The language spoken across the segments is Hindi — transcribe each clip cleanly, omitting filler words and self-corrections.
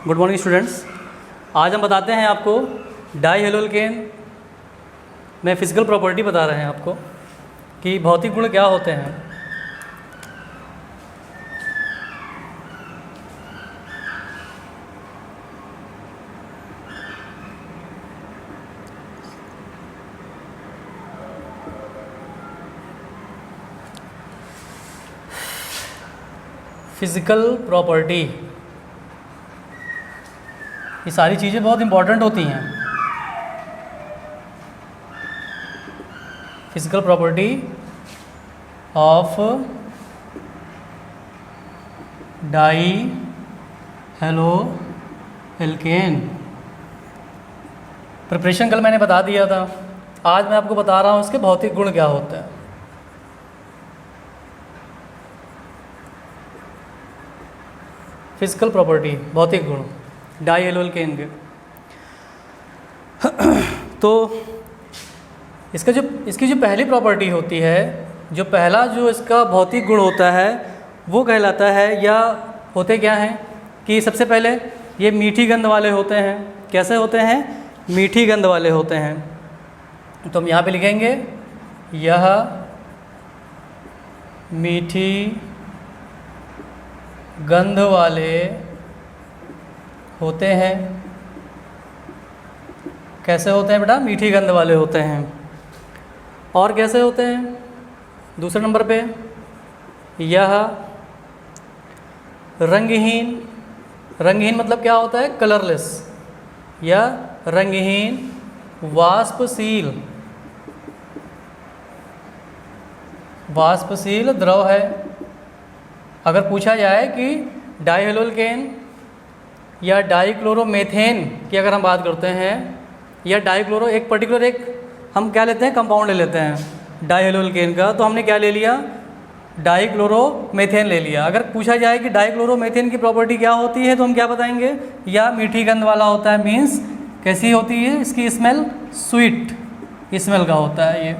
Good morning students. आज हम बताते हैं आपको डाई हेलोल्केन में फिजिकल प्रॉपर्टी बता रहे हैं आपको कि भौतिक गुण क्या होते हैं। फिजिकल प्रॉपर्टी, ये सारी चीज़ें बहुत इम्पॉर्टेंट होती हैं। Physical property of die halo alkane. Preparation कल मैंने बता दिया था, आज मैं आपको बता रहा हूँ इसके भौतिक गुण क्या होते हैं। फिजिकल प्रॉपर्टी, भौतिक गुण डाई हेलो एल्केन के। तो इसकी जो पहली प्रॉपर्टी होती है, जो पहला जो इसका भौतिक गुण होता है वो कहलाता है, या होते क्या हैं कि सबसे पहले ये मीठी गंध वाले होते हैं। कैसे होते हैं? मीठी गंध वाले होते हैं। तो हम यहाँ पे लिखेंगे यह मीठी गंध वाले होते हैं। कैसे होते हैं बेटा? मीठी गंध वाले होते हैं। और कैसे होते हैं? दूसरे नंबर पे यह रंगहीन, रंगहीन मतलब क्या होता है? कलरलेस, या रंगहीन वाष्पशील, वाष्पशील द्रव है। अगर पूछा जाए कि डाई हेलो एल्केन या डाइक्लोरोमेथेन की अगर हम बात करते हैं, या डाइक्लोरो, एक पर्टिकुलर एक हम क्या लेते हैं, कंपाउंड ले लेते हैं डाई हेलो एल्केन का, तो हमने क्या ले लिया? डाइक्लोरोमेथेन ले लिया। अगर पूछा जाए कि डाइक्लोरोमेथेन की प्रॉपर्टी क्या होती है, तो हम क्या बताएंगे? या मीठी गंध वाला होता है। मीन्स कैसी होती है? इसकी स्मेल स्वीट स्मेल का होता है, ये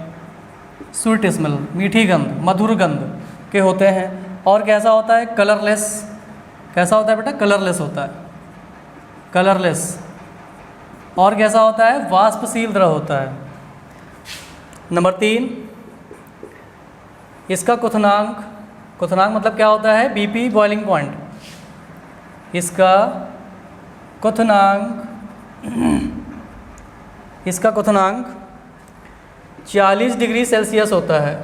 स्वीट स्मेल, मीठी गंध, मधुर गंध के होते हैं। और कैसा होता है? कलरलेस। कैसा होता है बेटा? कलरलेस होता है, कलरलेस। और कैसा होता है? वाष्पशील द्रव होता है। नंबर 3, इसका क्वथनांक, क्वथनांक मतलब क्या होता है? BP, boiling point. इसका क्वथनांक, इसका क्वथनांक 40 डिग्री सेल्सियस होता है।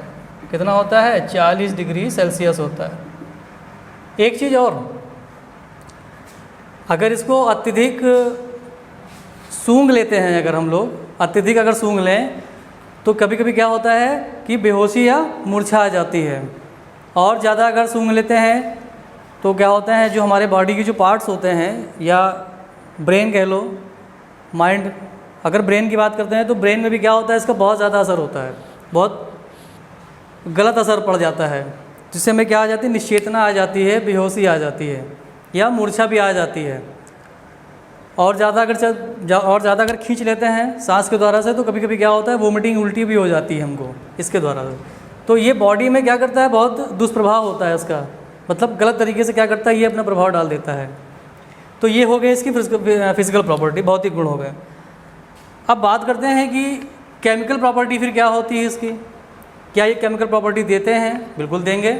कितना होता है? 40 डिग्री सेल्सियस होता है। एक चीज़ और, अगर इसको अत्यधिक सूंघ लेते हैं, अगर हम लोग अत्यधिक अगर सूंघ लें, तो कभी कभी क्या होता है कि बेहोशी या मूर्छा आ जाती है। और ज़्यादा अगर सूंघ लेते हैं तो क्या होता है, जो हमारे बॉडी के जो पार्ट्स होते हैं, या ब्रेन कह लो, माइंड, अगर ब्रेन की बात करते हैं तो ब्रेन में भी क्या होता है, इसका बहुत ज़्यादा असर होता है, बहुत गलत असर पड़ जाता है, जिससे हमें क्या आ जाती है? निश्चेतना आ जाती है, बेहोशी आ जाती है, या मूर्छा भी आ जाती है। और ज़्यादा अगर खींच लेते हैं सांस के द्वारा से, तो कभी कभी क्या होता है? वोमिटिंग, उल्टी भी हो जाती है हमको इसके द्वारा। तो ये बॉडी में क्या करता है? बहुत दुष्प्रभाव होता है इसका, मतलब गलत तरीके से क्या करता है, ये अपना प्रभाव डाल देता है। तो ये हो गए इसकी फिजिकल प्रॉपर्टी, भौतिक गुण हो गए। अब बात करते हैं कि केमिकल प्रॉपर्टी फिर क्या होती है इसकी। क्या ये केमिकल प्रॉपर्टी देते हैं? बिल्कुल देंगे।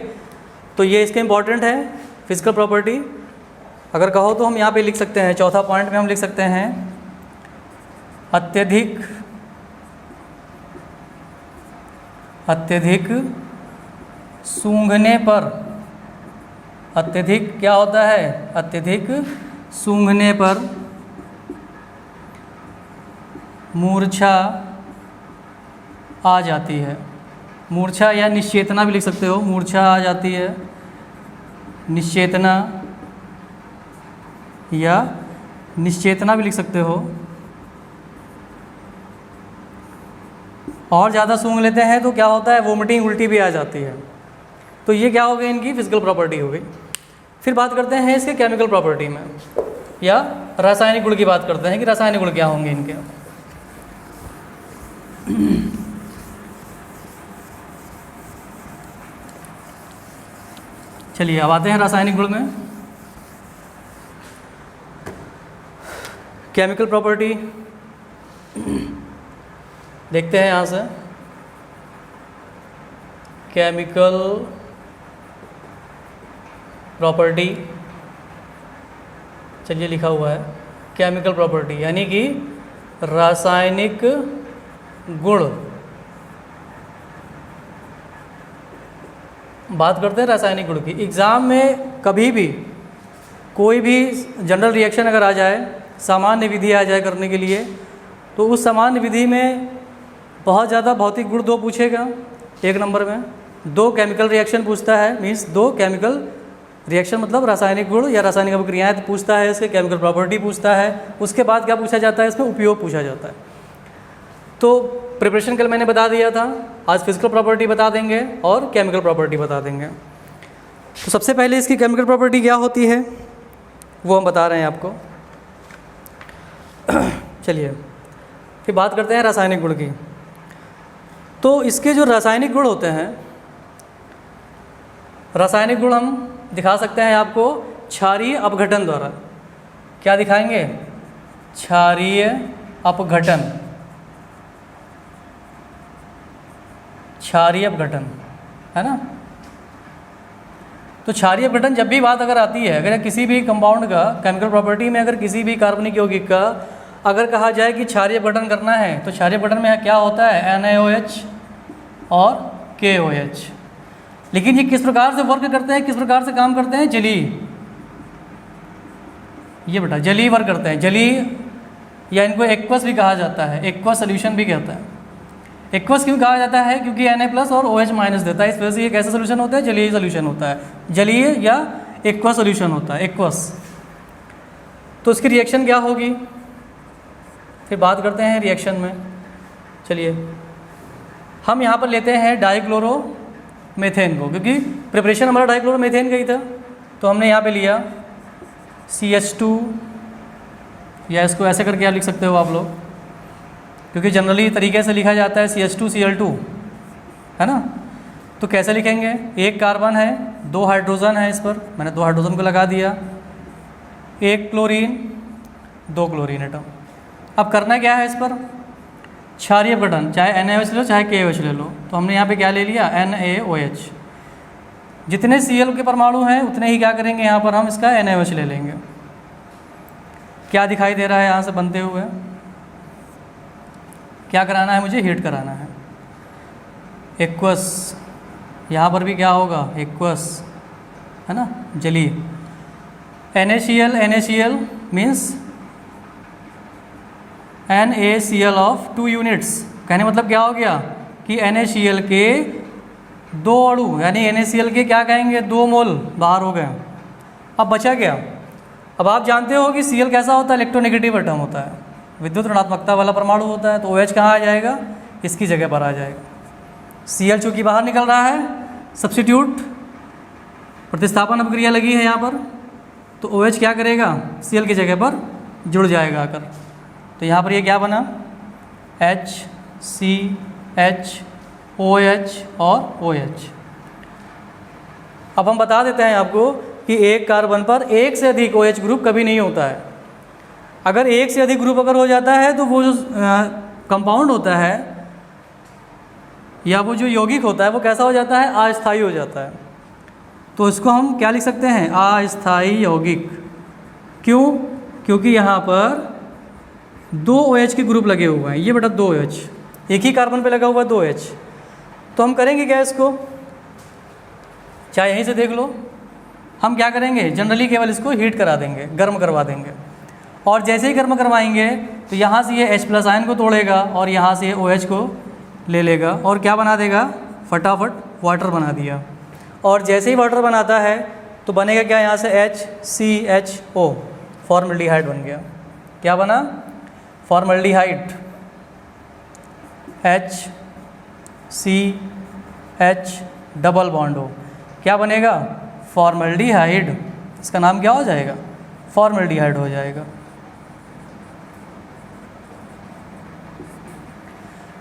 तो ये इसके इम्पॉर्टेंट है फिजिकल प्रॉपर्टी। अगर कहो तो हम यहाँ पे लिख सकते हैं, चौथा पॉइंट में हम लिख सकते हैं अत्यधिक, अत्यधिक सूंघने पर, अत्यधिक क्या होता है? अत्यधिक सूंघने पर मूर्छा आ जाती है। मूर्छा या निश्चेतना भी लिख सकते हो, मूर्छा आ जाती है, निश्चेतना, या निश्चेतना भी लिख सकते हो। और ज़्यादा सूंघ लेते हैं तो क्या होता है? वोमिटिंग, उल्टी भी आ जाती है। तो ये क्या हो गई? इनकी फिजिकल प्रॉपर्टी हो गई। फिर बात करते हैं इसके केमिकल प्रॉपर्टी में, या रासायनिक गुण की बात करते हैं कि रासायनिक गुण क्या होंगे इनके। चलिए अब आते हैं रासायनिक गुण में। केमिकल प्रॉपर्टी देखते हैं यहाँ से। केमिकल प्रॉपर्टी, चलिए लिखा हुआ है केमिकल प्रॉपर्टी, यानी कि रासायनिक गुण। बात करते हैं रासायनिक गुण की। एग्ज़ाम में कभी भी कोई भी जनरल रिएक्शन अगर आ जाए, सामान्य विधि आ जाए करने के लिए, तो उस सामान्य विधि में बहुत ज़्यादा भौतिक गुण 2 पूछेगा 1 नंबर में। 2 केमिकल रिएक्शन पूछता है, मीन्स 2 केमिकल रिएक्शन मतलब रासायनिक गुण या रासायनिक अभिक्रियाएं पूछता है, इसके केमिकल प्रॉपर्टी पूछता है। उसके बाद क्या पूछा जाता है, इसमें उपयोग पूछा जाता है। तो प्रिपरेशन कल मैंने बता दिया था, आज फिजिकल प्रॉपर्टी बता देंगे और केमिकल प्रॉपर्टी बता देंगे। तो सबसे पहले इसकी केमिकल प्रॉपर्टी क्या होती है वो हम बता रहे हैं आपको। चलिए फिर बात करते हैं रासायनिक गुण की। तो इसके जो रासायनिक गुण होते हैं, रासायनिक गुण हम दिखा सकते हैं आपको क्षारीय अपघटन द्वारा। क्या दिखाएंगे? क्षारीय अपघटन, क्षारीय अपघटन, है ना। तो क्षारीय अपघटन जब भी बात अगर आती है, अगर किसी भी कंपाउंड का केमिकल प्रॉपर्टी में अगर किसी भी कार्बनिक यौगिक का अगर कहा जाए कि क्षारीय अपघटन करना है, तो क्षारीय अपघटन में क्या होता है? NaOH और KOH। लेकिन ये किस प्रकार से वर्क करते हैं, किस प्रकार से काम करते हैं? जलीय, ये बेटा जलीय वर्क करते हैं। जलीय या इनको एक्वस भी कहा जाता है, एक्वस सोल्यूशन भी कहता है। एक्वस क्यों कहा जाता है? क्योंकि Na+ और OH- देता है, इस वजह से ये कैसा सोल्यूशन होता है? जलीय सोल्यूशन होता है, जलीय या एक्वस सोल्यूशन होता है, एक्वस। तो इसकी रिएक्शन क्या होगी, फिर बात करते हैं रिएक्शन में। चलिए हम यहाँ पर लेते हैं डाइक्लोरोमेथेन को, क्योंकि प्रिपरेशन हमारा डाइक्लोरोमेथेन का ही था। तो हमने यहाँ पे लिया CH2, या इसको ऐसे करके आप लिख सकते हो आप लोग, क्योंकि जनरली तरीके से लिखा जाता है CH2Cl2, है ना। तो कैसे लिखेंगे? 1 कार्बन है, 2 हाइड्रोजन है, इस पर मैंने 2 हाइड्रोजन को लगा दिया, 1 क्लोरीन, 2 क्लोरीन एटम। अब करना क्या है इस पर? क्षारीय अपघटन, चाहे NaOH ले लो चाहे KOH ले लो। तो हमने यहाँ पे क्या ले लिया? NaOH। जितने Cl के परमाणु हैं उतने ही क्या करेंगे, यहाँ पर हम इसका NaOH ले लेंगे। क्या दिखाई दे रहा है यहाँ से बनते हुए? क्या कराना है मुझे? हीट कराना है। एक्वस, यहाँ पर भी क्या होगा? एक्वस, है ना, जलीय। NaCl means NaCl of 2 units. कहने मतलब क्या हो गया कि NaCl के 2 अणु, यानी NaCl के क्या कहेंगे? 2 मोल बाहर हो गए। अब बचा क्या? अब आप जानते हो कि Cl कैसा होता है? इलेक्ट्रोनेगेटिव एटम होता है, विद्युत ऋणात्मकता वाला परमाणु होता है। तो OH कहाँ आ जाएगा? इसकी जगह पर आ जाएगा। Cl चूँकि बाहर निकल रहा है, सब्स्टिट्यूट प्रतिस्थापन अपक्रिया लगी है यहाँ पर, तो OH क्या करेगा? Cl की जगह पर जुड़ जाएगा आकर। तो यहाँ पर ये क्या बना? HCH, OH और OH। अब हम बता देते हैं आपको कि एक कार्बन पर एक से अधिक OH ग्रुप कभी नहीं होता है। अगर एक से अधिक ग्रुप अगर हो जाता है तो वो जो कंपाउंड होता है या वो जो यौगिक होता है वो कैसा हो जाता है? अस्थायी हो जाता है। तो इसको हम क्या लिख सकते हैं? अस्थायी यौगिक। क्यों? क्योंकि यहाँ पर 2 OH के ग्रुप लगे हुए हैं। ये बेटा 2 OH, एक ही कार्बन पे लगा हुआ है 2 OH। तो हम करेंगे क्या इसको? चाहे यहीं से देख लो, हम क्या करेंगे? जनरली केवल इसको हीट करा देंगे, गर्म करवा देंगे। और जैसे ही गर्म करवाएंगे तो यहाँ से ये H+ आयन को तोड़ेगा और यहाँ से OH को ले लेगा और क्या बना देगा? फटाफट वाटर बना दिया। और जैसे ही वाटर बनाता है तो बनेगा क्या? यहाँ से HCHO, फॉर्मल्डिहाइड बन गया। क्या बना? फॉर्मल्डिहाइड। HCH डबल बॉन्ड हो, क्या बनेगा? फॉर्मल्डिहाइड। इसका नाम क्या हो जाएगा? फॉर्मल्डिहाइड हो जाएगा।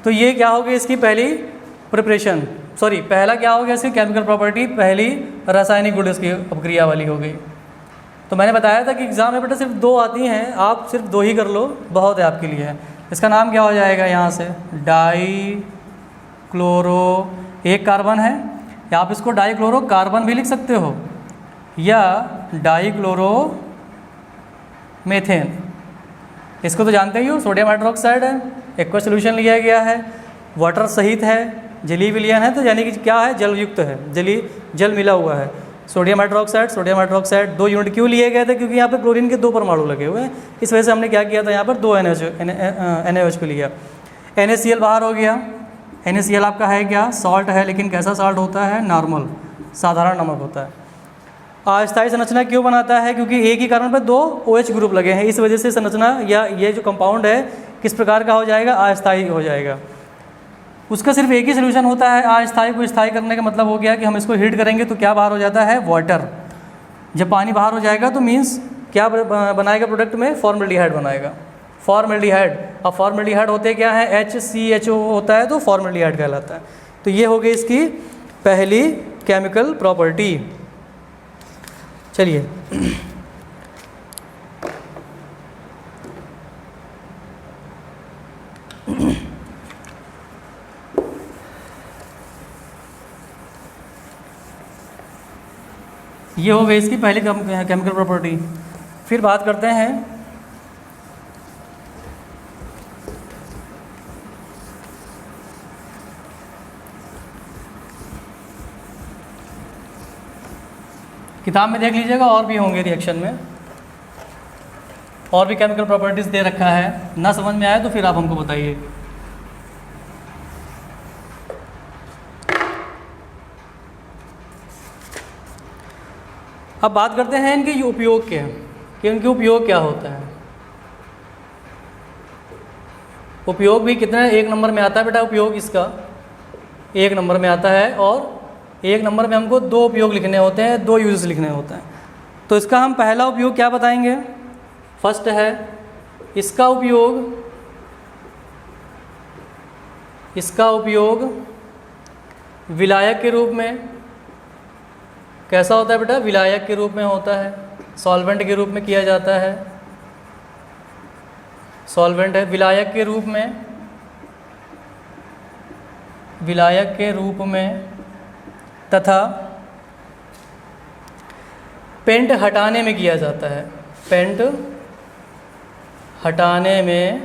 तो ये क्या हो गई इसकी पहली प्रिपरेशन, पहला क्या हो गया इसकी केमिकल प्रॉपर्टी, पहली रासायनिक गुण इसकी अपक्रिया वाली हो गई। तो मैंने बताया था कि एग्ज़ाम में बेटा सिर्फ 2 आती हैं, आप सिर्फ 2 ही कर लो, बहुत है आपके लिए। इसका नाम क्या हो जाएगा यहाँ से, डाई क्लोरो, एक कार्बन है, या आप इसको डाई क्लोरो कार्बन भी लिख सकते हो, या डाई क्लोरो मेथेन। इसको तो जानते ही हो, सोडियम हाइड्रोक्साइड है, एक्वा सोल्यूशन लिया गया है, वाटर सहित है, जलीय विलयन है, तो यानी कि क्या है, जलयुक्त है, जल मिला हुआ है। सोडियम हाइड्रोक्साइड 2 यूनिट क्यों लिए गए थे, क्योंकि यहाँ पे क्लोरीन के 2 परमाणु लगे हुए हैं, इस वजह से हमने क्या किया था, यहाँ पर 2 NaOH को लिया। NaCl बाहर हो गया। NaCl आपका है क्या, सॉल्ट है, लेकिन कैसा सॉल्ट होता है, नॉर्मल, साधारण नमक होता है। अस्थायी संरचना क्यों बनाता है, क्योंकि एक ही कार्बन पर 2 OH ग्रुप लगे हैं, इस वजह से संरचना या ये जो कंपाउंड है किस प्रकार का हो जाएगा, अस्थायी हो जाएगा। उसका सिर्फ एक ही सोल्यूशन होता है, अस्थायी को स्थायी करने का मतलब हो गया कि हम इसको हीट करेंगे तो क्या बाहर हो जाता है, वाटर। जब पानी बाहर हो जाएगा तो मीन्स क्या बनाएगा प्रोडक्ट में, फॉर्मल्डिहाइड बनाएगा, फॉर्मल्डिहाइड। अब फॉर्मल्डिहाइड होते क्या है, HCHO होता है तो फॉर्मल्डिहाइड कहलाता है। तो ये हो गई इसकी पहली केमिकल प्रॉपर्टी। चलिए ये हो गई इसकी पहली केमिकल प्रॉपर्टी। फिर बात करते हैं किताब में, देख लीजिएगा और भी होंगे रिएक्शन में, और भी केमिकल प्रॉपर्टीज़ दे रखा है, ना समझ में आए तो फिर आप हमको बताइए। अब बात करते हैं इनके उपयोग के, कि इनके उपयोग क्या होता है। उपयोग भी कितने 1 नंबर में आता है बेटा, उपयोग इसका 1 नंबर में आता है, और 1 नंबर में हमको 2 उपयोग लिखने होते हैं, 2 यूजेस लिखने होते हैं। तो इसका हम पहला उपयोग क्या बताएंगे, फर्स्ट है इसका उपयोग विलायक के रूप में। कैसा होता है बेटा, विलायक के रूप में होता है, सॉल्वेंट के रूप में किया जाता है, सॉल्वेंट है, विलायक के रूप में तथा पेंट हटाने में किया जाता है, पेंट हटाने में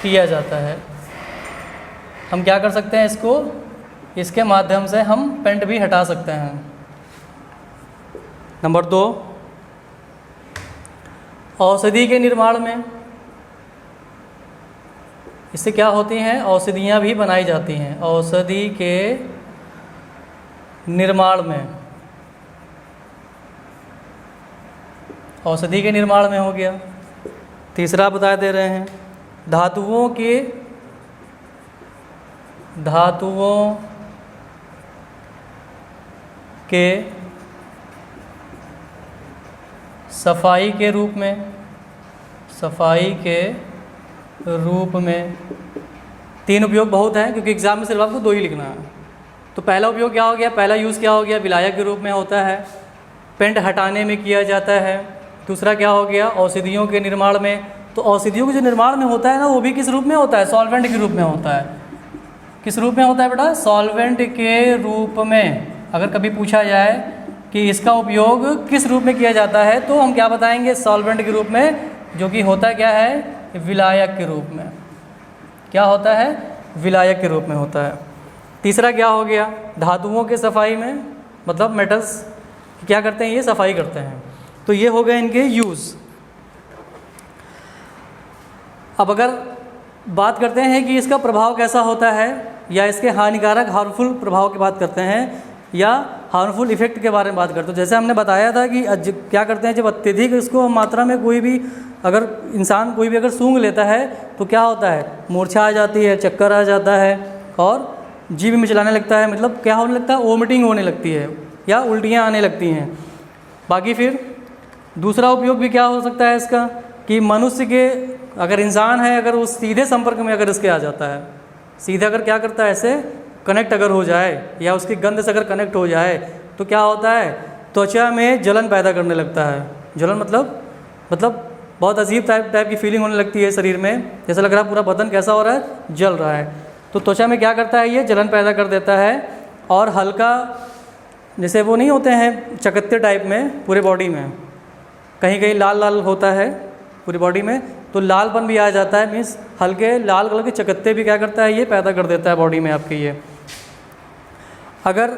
किया जाता है। हम क्या कर सकते हैं, इसके माध्यम से हम पेंट भी हटा सकते हैं। नंबर 2, औषधि के निर्माण में, इससे क्या होती हैं, औषधियाँ भी बनाई जाती हैं, औषधि के निर्माण में, औषधि के निर्माण में हो गया। तीसरा बता दे रहे हैं, धातुओं के सफाई के रूप में। 3 उपयोग बहुत हैं, क्योंकि एग्जाम में सिर्फ आपको 2 ही लिखना है। तो पहला उपयोग क्या हो गया, पहला यूज़ क्या हो गया, विलायक के रूप में होता है, पेंट हटाने में किया जाता है। दूसरा क्या हो गया, औषधियों के निर्माण में। तो औषधियों के जो निर्माण में होता है ना, वो भी किस रूप में होता है, सॉल्वेंट के रूप में होता है। किस रूप में होता है बेटा, सॉल्वेंट के रूप में। अगर कभी पूछा जाए कि इसका उपयोग किस रूप में किया जाता है, तो हम क्या बताएंगे, सॉल्वेंट के रूप में, जो कि होता क्या है, विलायक के रूप में। क्या होता है, विलायक के रूप में होता है। तीसरा क्या हो गया, धातुओं के सफाई में, मतलब मेटल्स क्या करते हैं, ये सफाई करते हैं। तो ये हो गए इनके यूज़। अब अगर बात करते हैं कि इसका प्रभाव कैसा होता है, या इसके हानिकारक हार्मफुल प्रभाव की बात करते हैं, या हार्मफुल इफ़ेक्ट के बारे में बात करते हैं। जैसे हमने बताया था कि क्या करते हैं, जब अत्यधिक इसको मात्रा में कोई भी अगर इंसान कोई भी अगर सूंघ लेता है तो क्या होता है, मूर्छा आ जाती है, चक्कर आ जाता है, और जीभ में चलाने लगता है, मतलब क्या होने लगता है, वोमिटिंग होने लगती है, या उल्टियाँ आने लगती हैं। बाकी फिर दूसरा उपयोग भी क्या हो सकता है इसका, कि मनुष्य के अगर इंसान है, अगर वो सीधे संपर्क में अगर इसके आ जाता है, सीधे अगर क्या करता है, ऐसे कनेक्ट अगर हो जाए, या उसकी गंध से अगर कनेक्ट हो जाए, तो क्या होता है, त्वचा में जलन पैदा करने लगता है। जलन मतलब बहुत अजीब टाइप की फीलिंग होने लगती है शरीर में, जैसा लग रहा है पूरा बदन कैसा हो रहा है, जल रहा है। तो त्वचा में क्या करता है, ये जलन पैदा कर देता है। और हल्का जैसे वो नहीं होते हैं चकत्ते टाइप में पूरे बॉडी में, कहीं कहीं लाल लाल होता है पूरी बॉडी में, तो लालपन भी आ जाता है, मीन्स हल्के लाल कलर के चकत्ते भी क्या करता है, ये पैदा कर देता है बॉडी में आपके। ये अगर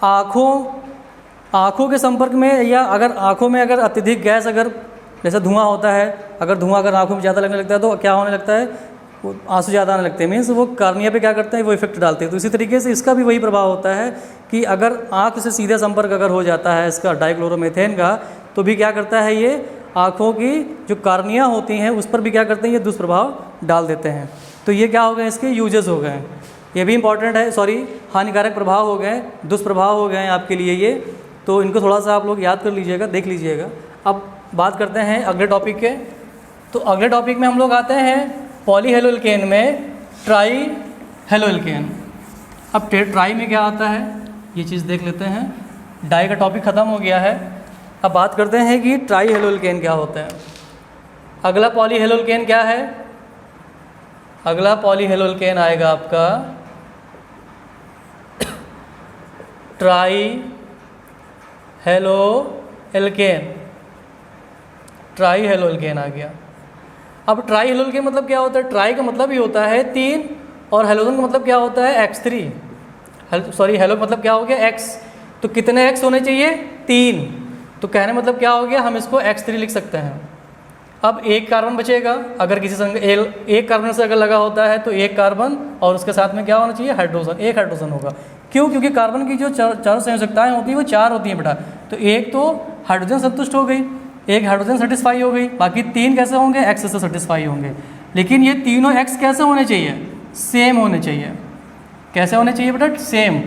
आँखों के संपर्क में, या अगर आँखों में अगर अत्यधिक गैस, अगर जैसे धुआं होता है, अगर धुआं अगर आँखों में ज़्यादा लगने लगता है तो क्या होने लगता है, वो आंसू ज़्यादा आने लगते हैं, मीन्स वो कार्निया पे क्या करते हैं, वो इफेक्ट डालते हैं। तो इसी तरीके से इसका भी वही प्रभाव होता है कि अगर आँख से सीधे संपर्क अगर हो जाता है इसका डाइक्लोरोमेथेन का, तो भी क्या करता है, ये आँखों की जो कार्निया होती हैं उस पर भी क्या करते हैं, ये दुष्प्रभाव डाल देते हैं। तो ये क्या हो गए, इसके यूजेस हो गए, ये भी इंपॉर्टेंट है, हानिकारक प्रभाव हो गए, दुष्प्रभाव हो गए आपके लिए ये। तो इनको थोड़ा सा आप लोग याद कर लीजिएगा, देख लीजिएगा। अब बात करते हैं अगले टॉपिक के। तो अगले टॉपिक में हम लोग आते हैं पॉलीहेलोएल्केन में ट्राई हेलोएल्केन। अब ट्राई में क्या आता है ये चीज़ देख लेते हैं। डाई का टॉपिक ख़त्म हो गया है, अब बात करते हैं कि ट्राई हेलोएल्केन क्या होता है। अगला पॉलीहेलोएल्केन क्या है, अगला पॉलीहेलोएल्केन आएगा आपका ट्राई हेलोएल्केन। ट्राई हेलोएल्केन आ गया। अब ट्राई हेलोएल्केन मतलब क्या होता है, ट्राई का मतलब ही होता है 3 और हेलोजन का मतलब क्या होता है X3। हेलो मतलब क्या हो गया X, तो कितने X होने चाहिए 3, तो कहने मतलब क्या हो गया, हम इसको X3 लिख सकते हैं। अब एक कार्बन बचेगा, अगर किसी संग एक कार्बन से अगर लगा होता है तो एक कार्बन और उसके साथ में क्या होना चाहिए, हाइड्रोजन, एक हाइड्रोजन होगा। क्यों, क्योंकि कार्बन की जो चारों संयोजकताएं होती है वो 4 होती हैं बेटा, तो एक तो हाइड्रोजन संतुष्ट हो गई, एक हाइड्रोजन सेटिस्फाई हो गई, बाकी 3 कैसे होंगे, X से सेटिस्फाई होंगे। लेकिन ये तीनों X कैसे होने चाहिए, सेम होने चाहिए। कैसे होने चाहिए बेटा, सेम।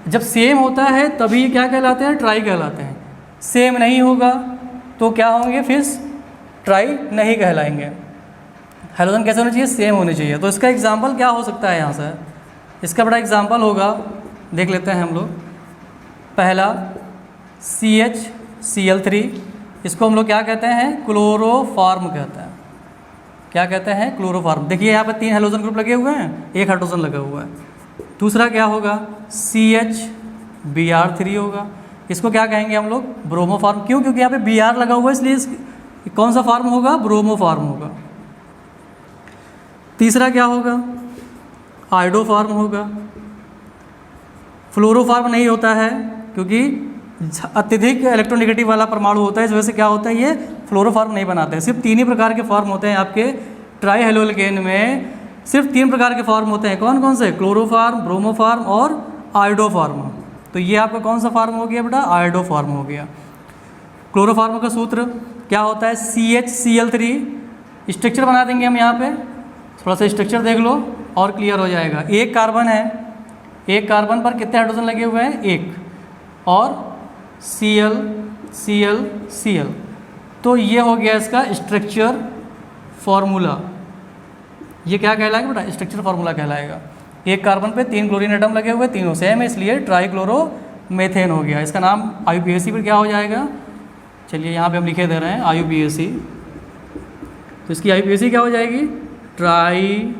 जब सेम होता है तभी ये क्या कहलाते हैं, ट्राई कहलाते हैं। सेम नहीं होगा तो क्या होंगे, फिर ट्राई नहीं कहलाएंगे। हाइड्रोजन कैसे होने चाहिए, सेम होने चाहिए। तो इसका एग्जाम्पल क्या हो सकता है यहाँ से, इसका बड़ा एग्जाम्पल होगा, देख लेते हैं हम लोग। पहला CHCl3, इसको हम लोग क्या कहते हैं, क्लोरोफॉर्म कहते हैं। क्या कहते हैं, क्लोरोफॉर्म। देखिए यहाँ पे 3 हाइड्रोजन ग्रुप लगे हुए हैं, एक हाइड्रोजन लगा हुआ है। दूसरा क्या होगा, CHBr3 होगा, इसको क्या कहेंगे हम लोग, ब्रोमोफॉर्म। क्यों, क्योंकि यहाँ पे Br लगा हुआ है, इसलिए कौन सा फॉर्म होगा, ब्रोमोफॉर्म होगा। तीसरा क्या होगा, आयोडोफॉर्म होगा। फ्लोरोफॉर्म नहीं होता है क्योंकि अत्यधिक इलेक्ट्रोनेगेटिव वाला परमाणु होता है, इस वजह से क्या होता है, ये फ्लोरोफॉर्म नहीं बनाते हैं। सिर्फ 3 ही प्रकार के फॉर्म होते हैं आपके ट्राई हेलोएल्केन में, सिर्फ 3 प्रकार के फॉर्म होते हैं। कौन कौन से, क्लोरोफॉर्म, ब्रोमोफॉर्म और आयोडोफॉर्म। तो ये आपका कौन सा फॉर्म हो गया बेटा, आयोडोफॉर्म हो गया। क्लोरोफॉर्म का सूत्र क्या होता है, CHCl3। स्ट्रक्चर बना देंगे हम यहाँ पे, थोड़ा सा स्ट्रक्चर देख लो और क्लियर हो जाएगा। एक कार्बन है, एक कार्बन पर कितने हाइड्रोजन लगे हुए हैं, एक, और Cl, तो ये हो गया इसका स्ट्रक्चर फॉर्मूला। ये क्या कहलाएगा बेटा, स्ट्रक्चर फॉर्मूला कहलाएगा। एक कार्बन पे 3 क्लोरीन एटम लगे हुए, तीनों सेम है, इसलिए ट्राइक्लोरोमेथेन हो गया। इसका नाम IUPAC पर क्या हो जाएगा, चलिए यहाँ पे हम लिखे दे रहे हैं IUPAC। तो इसकी IUPAC क्या हो जाएगी, ट्राई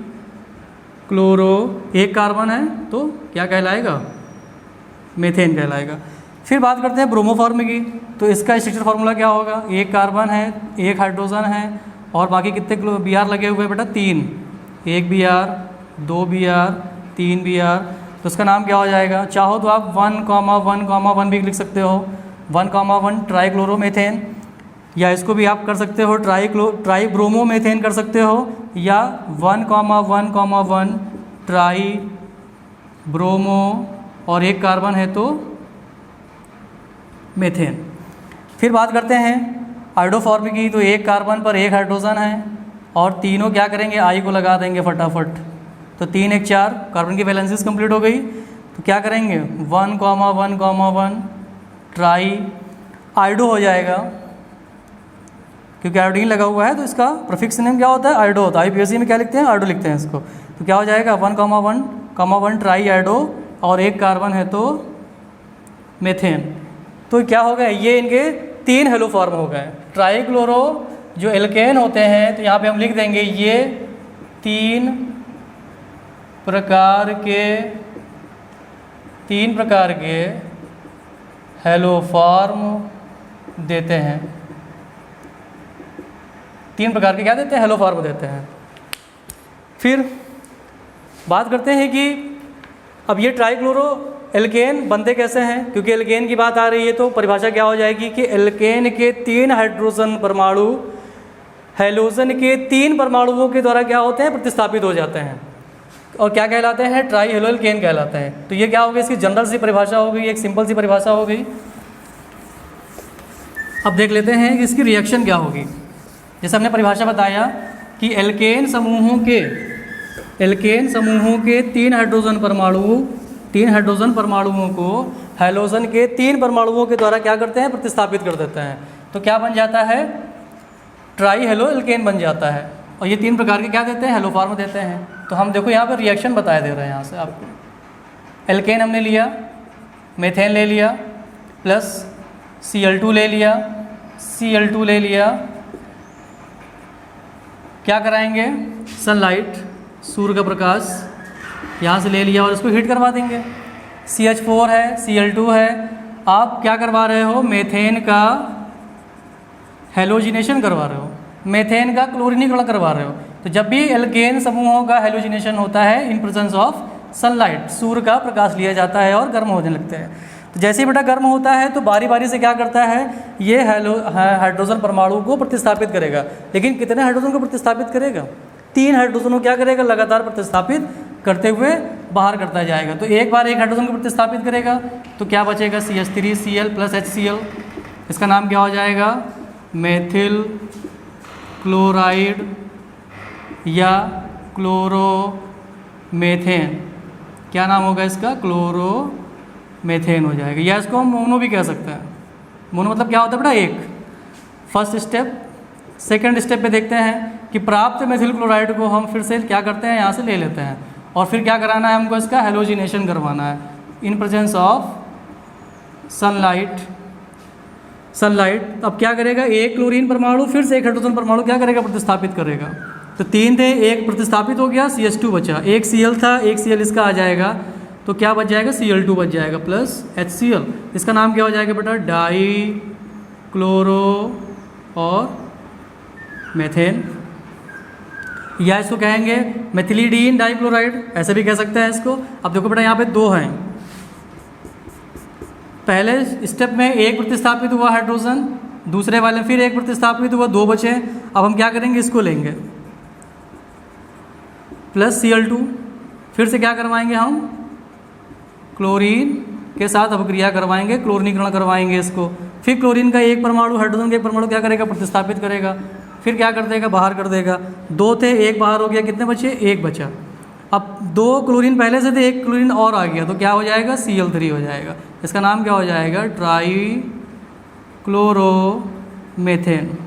क्लोरो, एक कार्बन है तो क्या कहलाएगा, मेथेन कहलाएगा। फिर बात करते हैं ब्रोमोफॉर्म की, तो इसका स्ट्रक्चर फार्मूला क्या होगा, एक कार्बन है, एक हाइड्रोजन है, और बाकी कितने Br लगे हुए हैं बेटा, 3, एक Br, 2 Br, 3 Br। तो इसका नाम क्या हो जाएगा, चाहो तो आप 1,1,1 भी लिख सकते हो, 1,1 ट्राइक्लोरोमेथेन, या इसको भी आप कर सकते हो ट्राई ब्रोमोमेथेन कर सकते हो, या 1,1,1 ट्राई ब्रोमो, और एक कार्बन है तो मेथेन। फिर बात करते हैं आयोडोफॉर्म की, तो एक कार्बन पर एक हाइड्रोजन है, और तीनों क्या करेंगे, आई को लगा देंगे फटाफट, तो 3 1 4 कार्बन की वैलेंसीज कंप्लीट हो गई। तो क्या करेंगे, 1,1,1 ट्राई आयोडो हो जाएगा, क्योंकि आयोडीन लगा हुआ है तो इसका प्रीफिक्स नेम क्या होता है, आयोडो होता है। IUPAC में क्या लिखते हैं, आयोडो लिखते हैं इसको। तो क्या हो जाएगा 1,1,1 ट्राई आयोडो, और एक कार्बन है तो मेथेन। तो क्या हो गया, ये इनके 3 हेलो फॉर्म हो गए। ट्राईक्लोरो जो एल्केन होते हैं तो यहाँ पे हम लिख देंगे ये 3 प्रकार के हेलो फॉर्म देते हैं। 3 प्रकार के क्या देते हैं, हेलो फॉर्म देते हैं। फिर बात करते हैं कि अब ये ट्राईक्लोरो एल्केन बनते कैसे हैं, क्योंकि एल्केन की बात आ रही है तो परिभाषा क्या हो जाएगी कि एल्केन के 3 हाइड्रोजन परमाणु हैलोजन के 3 परमाणुओं के द्वारा क्या होते हैं, प्रतिस्थापित हो जाते हैं और क्या कहलाते हैं, ट्राई हेलो एल्केन कहलाते हैं। तो ये क्या हो गई, इसकी जनरल सी परिभाषा हो गई, एक सिंपल सी परिभाषा हो गई। अब देख लेते हैं कि इसकी रिएक्शन क्या होगी। जैसे हमने परिभाषा बताया कि एल्केन समूहों के 3 हाइड्रोजन परमाणुओं को हैलोजन के 3 परमाणुओं के द्वारा क्या करते हैं, प्रतिस्थापित कर देते हैं। तो क्या बन जाता है, ट्राई हेलो एल्केन बन जाता है। और ये 3 प्रकार के क्या देते हैं, हेलो फॉर्म देते हैं। तो हम देखो यहाँ पर रिएक्शन बताए दे रहे हैं यहाँ से आपको। एल्केन हमने लिया, मेथेन ले लिया, प्लस Cl2 ले लिया, क्या कराएंगे, सनलाइट, सूर्य का प्रकाश यहाँ से ले लिया और इसको हीट करवा देंगे। CH4 है, Cl2 है, आप क्या करवा रहे हो, मेथेन का हेलोजिनेशन करवा रहे हो, मेथेन का क्लोरीनीकरण करवा रहे हो। तो जब भी एल्केन समूहों का हेलोजिनेशन होता है इन प्रेजेंस ऑफ सनलाइट, सूर्य का प्रकाश लिया जाता है और गर्म होने लगते हैं। तो जैसे ही बेटा गर्म होता है तो बारी बारी से क्या करता है, ये हाइड्रोजन परमाणु को प्रतिस्थापित करेगा। लेकिन कितने हाइड्रोजन को प्रतिस्थापित करेगा, 3 हाइड्रोजन को क्या करेगा, लगातार प्रतिस्थापित करते हुए बाहर करता जाएगा। तो एक बार एक हाइड्रोजन को प्रतिस्थापित करेगा तो क्या बचेगा, CH3Cl प्लस HCl। इसका नाम क्या हो जाएगा, मेथिल क्लोराइड या क्लोरोमेथेन। क्या नाम होगा इसका, क्लोरोमेथेन हो जाएगा, या इसको हम मोनो भी कह सकते हैं। मोनो मतलब क्या होता है बेटा, एक। फर्स्ट स्टेप, सेकंड स्टेप पे देखते हैं कि प्राप्त मेथिल क्लोराइड को हम फिर से क्या करते हैं, यहाँ से ले लेते हैं और फिर क्या कराना है हमको, इसका हेलोजिनेशन करवाना है इन प्रेजेंस ऑफ सनलाइट। अब क्या करेगा, एक क्लोरीन परमाणु फिर से एक हाइड्रोजन परमाणु क्या करेगा, प्रतिस्थापित करेगा। तो 3 थे, एक प्रतिस्थापित हो गया, CH2 बचा, एक Cl था, एक Cl इसका आ जाएगा, तो क्या बच जाएगा, Cl2 बच जाएगा प्लस HCl। इसका नाम क्या हो जाएगा बेटा, डाई क्लोरो और मेथेन, या इसको कहेंगे मेथिलीडीन डाइक्लोराइड, ऐसे भी कह सकते हैं इसको। अब देखो बेटा यहाँ पे 2 हैं, पहले स्टेप में एक प्रतिस्थापित हुआ हाइड्रोजन, दूसरे वाले फिर एक प्रतिस्थापित हुआ, 2 बचे। अब हम क्या करेंगे, इसको लेंगे प्लस Cl2, फिर से क्या करवाएंगे हम, क्लोरीन के साथ अपक्रिया करवाएंगे, क्लोरीनीकरण करवाएंगे इसको। फिर क्लोरीन का एक परमाणु, हाइड्रोजन का एक परमाणु क्या करेगा, प्रतिस्थापित करेगा, फिर क्या कर देगा, बाहर कर देगा। 2 थे, एक बाहर हो गया, कितने बचे, 1 बचा। अब 2 क्लोरीन पहले से थे, 1 क्लोरीन और आ गया, तो क्या हो जाएगा, Cl3 हो जाएगा। इसका नाम क्या हो जाएगा, ट्राई क्लोरोमेथेन।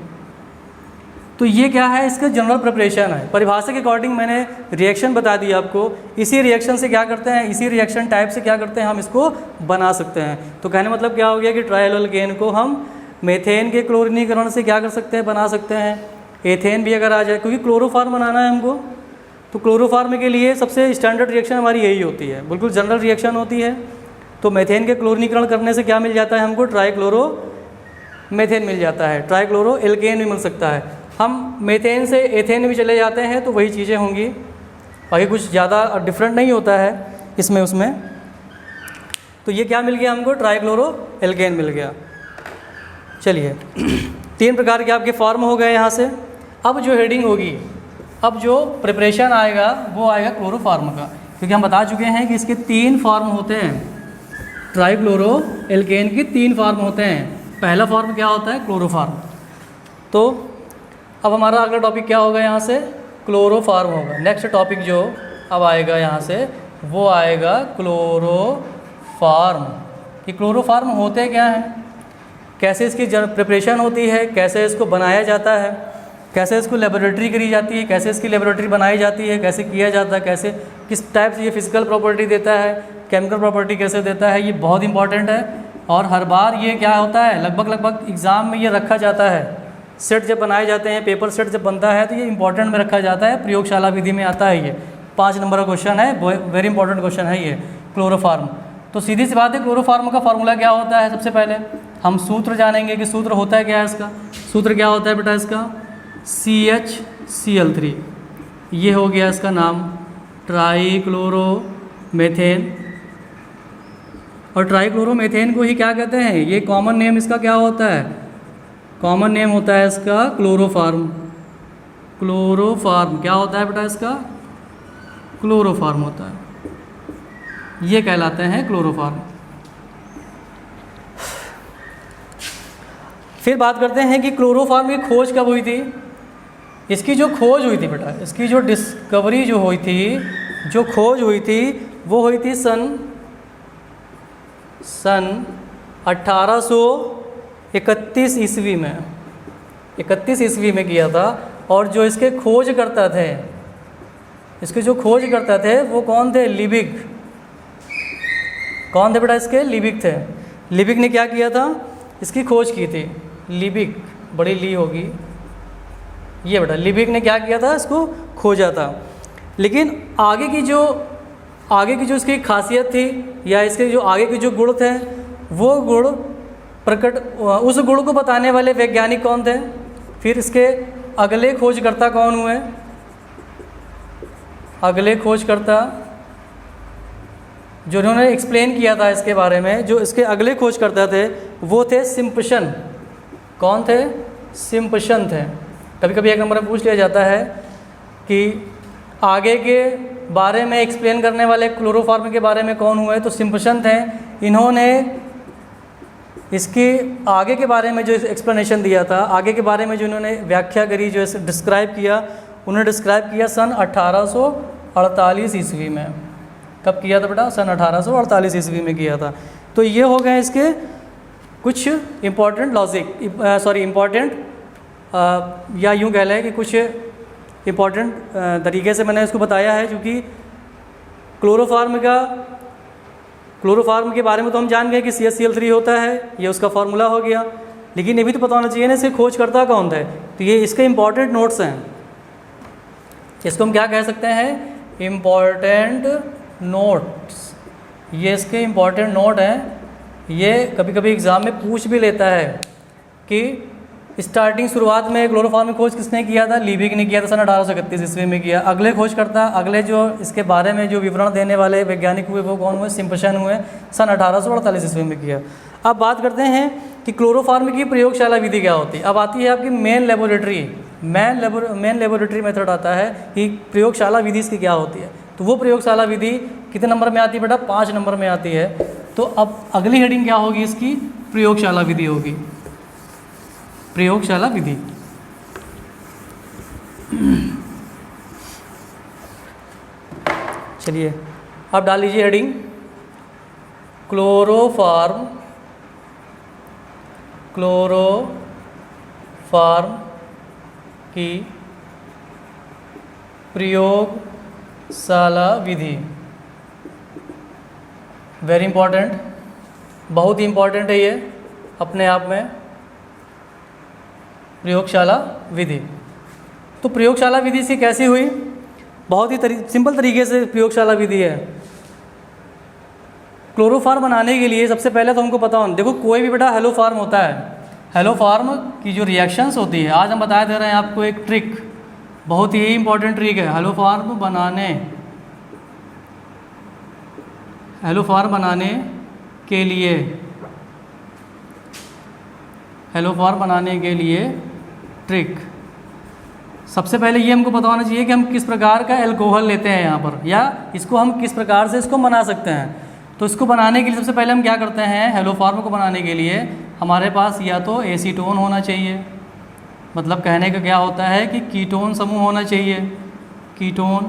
तो ये क्या है, इसका जनरल प्रिपरेशन है। परिभाषा के अकॉर्डिंग मैंने रिएक्शन बता दी आपको। इसी रिएक्शन से क्या करते हैं, इसी रिएक्शन टाइप से क्या करते हैं, हम इसको बना सकते हैं। तो कहने मतलब क्या हो गया कि ट्राई हेलो एल्केन को हम मेथेन के क्लोरीनीकरण से क्या कर सकते हैं, बना सकते हैं। एथेन भी अगर आ जाए, क्योंकि क्लोरोफार्म बनाना है हमको, तो क्लोरोफार्म के लिए सबसे स्टैंडर्ड रिएक्शन हमारी यही होती है, बिल्कुल जनरल रिएक्शन होती है। तो मेथेन के क्लोरीनीकरण करने से क्या मिल जाता है हमको, ट्राईक्लोरोमेथेन मिल जाता है, ट्राईक्लोरो एल्केन भी मिल सकता है। हम मेथेन से एथेन भी चले जाते हैं तो वही चीज़ें होंगी, बाकी कुछ ज़्यादा डिफरेंट नहीं होता है इसमें उसमें। तो ये क्या मिल गया हमको, ट्राईक्लोरो एल्केन मिल गया। चलिए 3 प्रकार के आपके फॉर्म हो गए यहाँ से। अब जो हेडिंग होगी, अब जो प्रिपरेशन आएगा वो आएगा क्लोरोफार्म का, क्योंकि हम बता चुके हैं कि इसके 3 फॉर्म होते हैं। ट्राईक्लोरो एल्केन के 3 फॉर्म होते हैं। पहला फॉर्म क्या होता है, क्लोरोफार्म। तो अब हमारा अगला टॉपिक क्या होगा यहाँ से, क्लोरोफार्म होगा। नेक्स्ट टॉपिक जो अब आएगा यहाँ से वो आएगा क्लोरोफार्म। कि क्लोरोफार्म होते क्या हैं, कैसे इसकी प्रिपरेशन होती है, कैसे इसको बनाया जाता है, कैसे इसको लेबोरेटरी करी जाती है, कैसे इसकी लेबोरेटरी बनाई जाती है, कैसे किया जाता है, कैसे किस टाइप से ये फिजिकल प्रॉपर्टी देता है, केमिकल प्रॉपर्टी कैसे देता है, ये बहुत इंपॉर्टेंट है। और हर बार ये क्या होता है, लगभग एग्ज़ाम में ये रखा जाता है। सेट जब बनाए जाते हैं, पेपर सेट जब बनता है तो ये इंपॉर्टेंट में रखा जाता है, प्रयोगशाला विधि में आता है। ये 5 नंबर का क्वेश्चन है, वेरी इंपॉर्टेंट क्वेश्चन है ये क्लोरोफार्म। तो सीधी सी बात है, क्लोरोफार्म का फार्मूला क्या होता है? सबसे पहले हम सूत्र जानेंगे कि सूत्र होता है क्या है इसका। सूत्र क्या होता है बेटा इसका? CHCl3। ये हो गया इसका नाम, ट्राईक्लोरोमेथेन। और ट्राईक्लोरोमेथेन को ही क्या कहते हैं? ये कॉमन नेम इसका क्या होता है? कॉमन नेम होता है इसका क्लोरोफार्म। क्लोरोफार्म क्या होता है बेटा इसका? क्लोरोफार्म होता है, ये कहलाते हैं क्लोरोफार्म। फिर बात करते हैं कि क्लोरोफार्म की खोज कब हुई थी। इसकी जो खोज हुई थी बेटा, इसकी जो डिस्कवरी जो हुई थी, जो खोज हुई थी, वो हुई थी सन 1831 ईस्वी में। 31 ईस्वी में किया था। और जो इसके खोज करता थे, इसके जो खोज करता थे वो कौन थे? लिबिक। कौन थे बेटा इसके? लिबिक थे। लिबिक ने क्या किया था? इसकी खोज की थी। लिबिक, बड़ी ली होगी ये बेटा, लिबिक ने क्या किया था? इसको खोजा था। लेकिन आगे की जो इसकी खासियत थी, या इसके जो आगे के जो गुण थे, वो गुण उस गुण को बताने वाले वैज्ञानिक कौन थे? फिर इसके अगले खोजकर्ता कौन हुए? अगले खोजकर्ता जो उन्होंने एक्सप्लेन किया था इसके बारे में, जो इसके अगले खोजकर्ता थे वो थे सिम्पसन। कौन थे? सिम्पसन थे। कभी कभी एक नंबर में पूछ लिया जाता है कि आगे के बारे में एक्सप्लेन करने वाले क्लोरोफार्म के बारे में कौन हुए, तो सिम्पसन थे। इन्होंने इसके आगे के बारे में जो एक्सप्लेनेशन दिया था, आगे के बारे में जो इन्होंने व्याख्या करी, जो डिस्क्राइब किया, उन्होंने डिस्क्राइब किया सन 1848 ईस्वी में। कब किया था बेटा? सन 1848 ईस्वी में किया था। तो ये हो गए इसके कुछ इम्पॉर्टेंट या यूँ कह लें कि कुछ इम्पॉर्टेंट तरीके से मैंने इसको बताया है। क्योंकि क्लोरोफार्म के बारे में तो हम जान गए कि CHCl3 होता है, ये उसका फार्मूला हो गया। लेकिन ये भी तो पता होना चाहिए ना इसके खोजकर्ता कौन थे। तो ये इसके इम्पॉर्टेंट नोट्स हैं, इसको हम क्या कह सकते हैं? Important notes. ये इसके इम्पॉर्टेंट नोट हैं। ये कभी कभी एग्ज़ाम में पूछ भी लेता है कि शुरुआत में क्लोरोफार्म की खोज किसने किया था? लिबिक ने किया था, सन 1831 ईस्वी में किया। अगले खोजकर्ता, अगले जो इसके बारे में जो विवरण देने वाले वैज्ञानिक हुए वो कौन हुए? सिम्पसन हुए, सन 1848 ईस्वी में किया। अब बात करते हैं कि क्लोरोफार्म की प्रयोगशाला विधि क्या होती है। अब आती है आपकी मेन लेबोरेटरी मेथड आता है कि प्रयोगशाला विधि इसकी क्या होती है। तो वो प्रयोगशाला विधि कितने नंबर में आती है बेटा? 5 नंबर में आती है। तो अब अगली हेडिंग क्या होगी इसकी? प्रयोगशाला विधि होगी। प्रयोगशाला विधि। चलिए अब डाल लीजिए हेडिंग क्लोरोफार्म की प्रयोगशाला विधि। वेरी इंपॉर्टेंट, बहुत ही इंपॉर्टेंट है ये अपने आप में, प्रयोगशाला विधि। तो प्रयोगशाला विधि से कैसी हुई? बहुत ही सिंपल तरीके से प्रयोगशाला विधि है। क्लोरोफार्म बनाने के लिए सबसे पहले तो हमको पता होना, देखो कोई भी बेटा हेलोफार्म होता है, हेलोफार्म की जो रिएक्शंस होती है, आज हम बता दे रहे हैं आपको एक ट्रिक, बहुत ही इंपॉर्टेंट ट्रिक है। हेलोफार्म बनाने के लिए ट्रिक। सबसे पहले ये हमको पता होना चाहिए कि हम किस प्रकार का अल्कोहल लेते हैं यहाँ पर, या इसको हम किस प्रकार से इसको बना सकते हैं। तो इसको बनाने के लिए सबसे पहले हम क्या करते हैं, हेलोफार्म को बनाने के लिए हमारे पास या तो एसीटोन होना चाहिए, मतलब कहने का क्या होता है कि कीटोन समूह होना चाहिए, कीटोन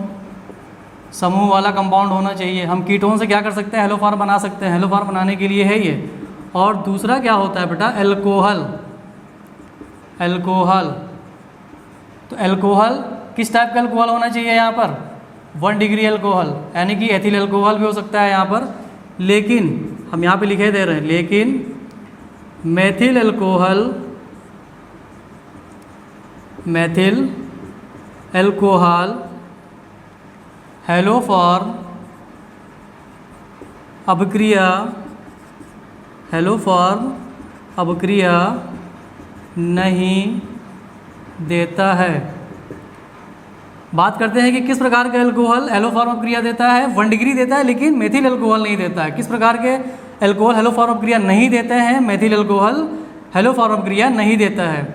समूह वाला कंपाउंड होना चाहिए। हम कीटोन से क्या कर सकते हैं, हेलोफार्म बना सकते हैं, हेलोफार्म बनाने के लिए है ये। और दूसरा क्या होता है बेटा, अल्कोहल। तो अल्कोहल किस टाइप का अल्कोहल होना चाहिए यहाँ पर, 1 डिग्री अल्कोहल, यानी कि एथिल अल्कोहल भी हो सकता है यहाँ पर। लेकिन हम यहाँ पे लिखे दे रहे हैं, लेकिन मेथिल अल्कोहल हेलोफॉर्म अभिक्रिया नहीं देता है। बात करते हैं कि किस प्रकार का एल्कोहल हेलोफॉर्म अभिक्रिया देता है। 1 डिग्री देता है लेकिन मेथिल अल्कोहल नहीं देता है। किस प्रकार के एल्कोहल हेलोफॉर्म अभिक्रिया नहीं देते हैं? मेथिल अल्कोहल हेलोफॉर्म अभिक्रिया नहीं देता है।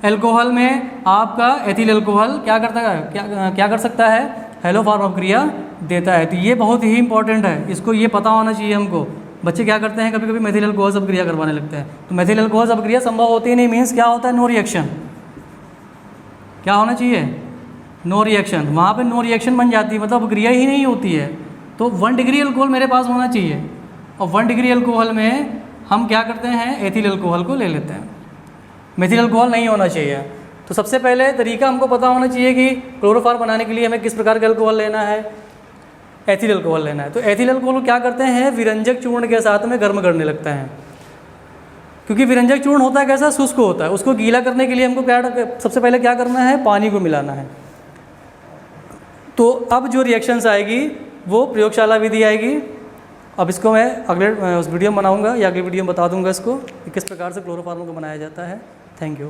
एल्कोहल में आपका एथिल अल्कोहल क्या कर सकता है? हेलोफॉर्म अभिक्रिया देता है। तो ये बहुत ही इंपॉर्टेंट है, इसको ये पता होना चाहिए हमको। बच्चे क्या करते हैं, कभी कभी मेथिल अल्कोहल से अभिक्रिया करवाने लगते हैं। तो मेथिल अल्कोहल से अभिक्रिया संभव होती ही नहीं, मीन्स क्या होता है? No reaction. क्या होना चाहिए? No reaction. वहाँ पे नो रिएक्शन बन जाती है, मतलब अभिक्रिया ही नहीं होती है। तो 1 डिग्री अल्कोहल मेरे पास होना चाहिए, और 1 डिग्री अल्कोहल में हम क्या करते हैं? एथिल अल्कोहल को ले लेते हैं, मेथिल अल्कोहल नहीं होना चाहिए। तो सबसे पहले तरीका हमको पता होना चाहिए कि क्लोरोफॉर्म बनाने के लिए हमें किस प्रकार का अल्कोहल लेना है? एथिल अल्कोहल लेना है। तो एथिल अल्कोहल को क्या करते हैं? विरंजक चूर्ण के साथ में गर्म करने लगते हैं, क्योंकि विरंजक चूर्ण होता है कैसा? शुष्क होता है। उसको गीला करने के लिए हमको सबसे पहले क्या करना है? पानी को मिलाना है। तो अब जो रिएक्शंस आएगी वो प्रयोगशाला विधि आएगी। अब इसको मैं अगले उस वीडियो में बनाऊंगा या अगले वीडियो में बता दूंगा इसको कि किस प्रकार से क्लोरोफॉर्म को बनाया जाता है। Thank you.